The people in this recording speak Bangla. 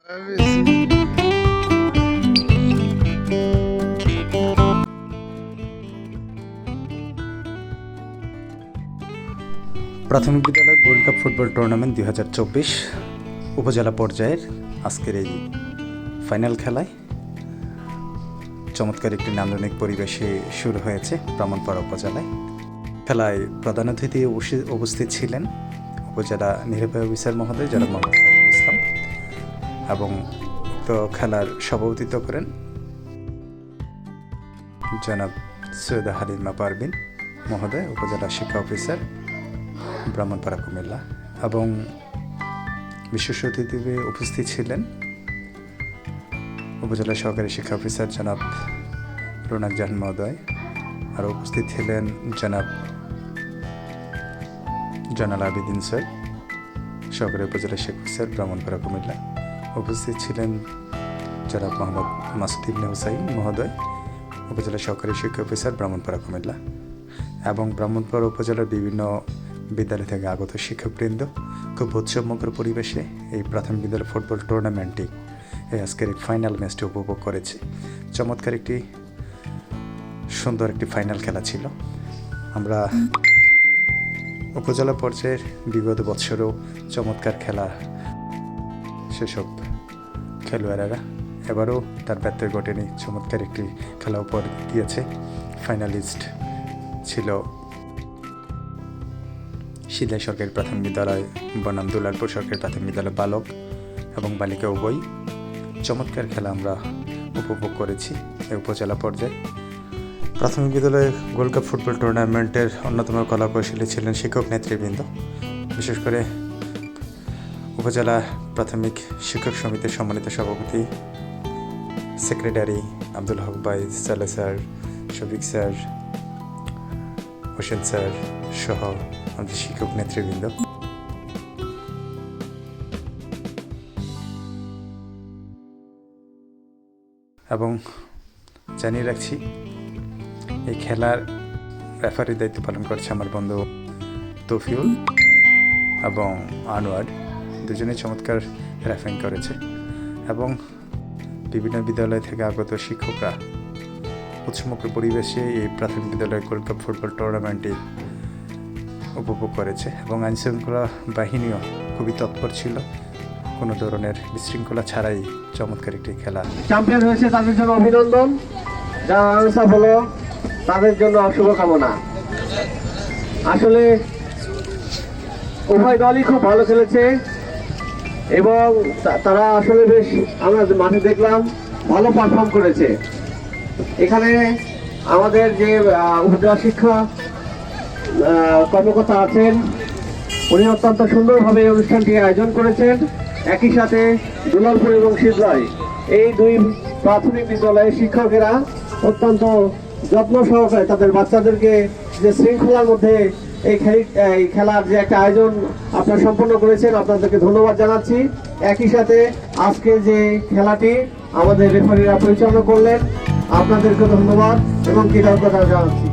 প্রাথমিক বিদ্যালয় গোল্ড কাপ ফুটবল টুর্নামেন্ট 2024 উপজেলা পর্যায়ের আজকের এই ফাইনাল খেলায় চমৎকার একটি নান্দনিক পরিবেশে শুরু হয়েছে ব্রাহ্মণপাড়া উপজেলায়। খেলায় প্রধান অতিথি উপস্থিত ছিলেন উপজেলা নির্বাহী অফিসার মহোদয় জনাব মোহাম্মদ সাইফুল ইসলাম এবং উক্ত খেলার সভাপতিত্ব করেন জনাব সৈয়দা হালিমা পারভিন মহোদয়, উপজেলা শিক্ষা অফিসার ব্রাহ্মণপাড়া কুমিল্লা। এবং বিশেষ অতিথি উপস্থিত ছিলেন উপজেলা সহকারী শিক্ষা অফিসার জনাব রোনাক জাহান মহোদয়, আরও উপস্থিত ছিলেন জনাল আবিদিন স্যার, সহকারী উপজেলা শিক্ষা অফিসার ব্রাহ্মণপাড়া কুমিল্লা। উপস্থিত ছিলেন জনাব মোহাম্মদ মাসুদ ইবনে হুসাইন মহোদয়, উপজেলা সহকারী শিক্ষা অফিসার ব্রাহ্মণপাড়া কুমিল্লা। এবং ব্রাহ্মণপাড়া উপজেলার বিভিন্ন বিদ্যালয় থেকে আগত শিক্ষকবৃন্দ খুব উৎসবমুখর পরিবেশে এই প্রাথমিক বিদ্যালয় ফুটবল টুর্নামেন্টটি এই আজকের এই ফাইনাল ম্যাচটি উপভোগ করেছে। চমৎকার একটি সুন্দর একটি ফাইনাল খেলা ছিল। আমরা উপজেলা পর্যায়ের বিগত বৎসরেও চমৎকার খেলা সেসব খেলোয়াড়েরা এবারও তার ব্যত্যয় ঘটেনি, চমৎকার একটি খেলা উপহার দিয়েছে। ফাইনালিস্ট ছিল সিলাই সরকারি প্রাথমিক বিদ্যালয় বনাম দুলালপুর সরকারি প্রাথমিক বিদ্যালয় বালক এবং বালিকা উভয়। চমৎকার খেলা আমরা উপভোগ করেছি এই উপজেলা পর্যায়ে। প্রাথমিক বিদ্যালয়ে গোল্ড কাপ ফুটবল টুর্নামেন্টের অন্যতম কলা কৌশলী ছিলেন শিক্ষক নেতৃবৃন্দ, বিশেষ করে উপজেলা প্রাথমিক শিক্ষক সমিতির সম্মানিত সভাপতি সেক্রেটারি আব্দুল হক ভাই, সালে sir, Shafiq sir, Hossain sir সহ আমাদের শিক্ষক নেতৃবৃন্দ। এবং জানিয়ে রাখছি এই খেলার রেফারির দায়িত্ব পালন করছে আমার বন্ধু তৌফিউল এবং আনোয়ার, দুজনেই চমৎকার রেফারিং করেছে। এবং বিভিন্ন বিদ্যালয় থেকে আগত শিক্ষকরা উৎসমুখর পরিবেশে এই প্রাথমিক বিদ্যালয় গোল্ড কাপ ফুটবল টুর্নামেন্টটি উপভোগ করেছে। এবং আইনশৃঙ্খলা বাহিনীও খুবই তৎপর ছিল, কোনো ধরনের বিশৃঙ্খলা ছাড়াই চমৎকার একটি খেলা। চ্যাম্পিয়ন হয়েছে তাদের জন্য অভিনন্দন, যারা আনসার হলো তাদের জন্য শুভকামনা। আসলে উভয় দলই খুব ভালো খেলেছে এবং তারা আসলে বেশ, আমরা মাঠে দেখলাম, ভালো পারফর্ম করেছে। এখানে আমাদের যে উপজেলা শিক্ষা কর্মকর্তা আছেন, উনি অত্যন্ত সুন্দরভাবে এই অনুষ্ঠানটি আয়োজন করেছেন। একই সাথে দুলালপুর এবং সিজলাই এই দুই প্রাথমিক বিদ্যালয়ের শিক্ষকেরা অত্যন্ত যত্ন সহকারে তাদের বাচ্চাদেরকে যে শৃঙ্খলার মধ্যে এই খেলার যে একটা আয়োজন আপনারা সম্পন্ন করেছেন, আপনাদেরকে ধন্যবাদ জানাচ্ছি। একই সাথে আজকে যে খেলাটি আমাদের রেফারিরা পরিচালনা করলেন, আপনাদেরকে ধন্যবাদ এবং কৃতজ্ঞতা জানাচ্ছি।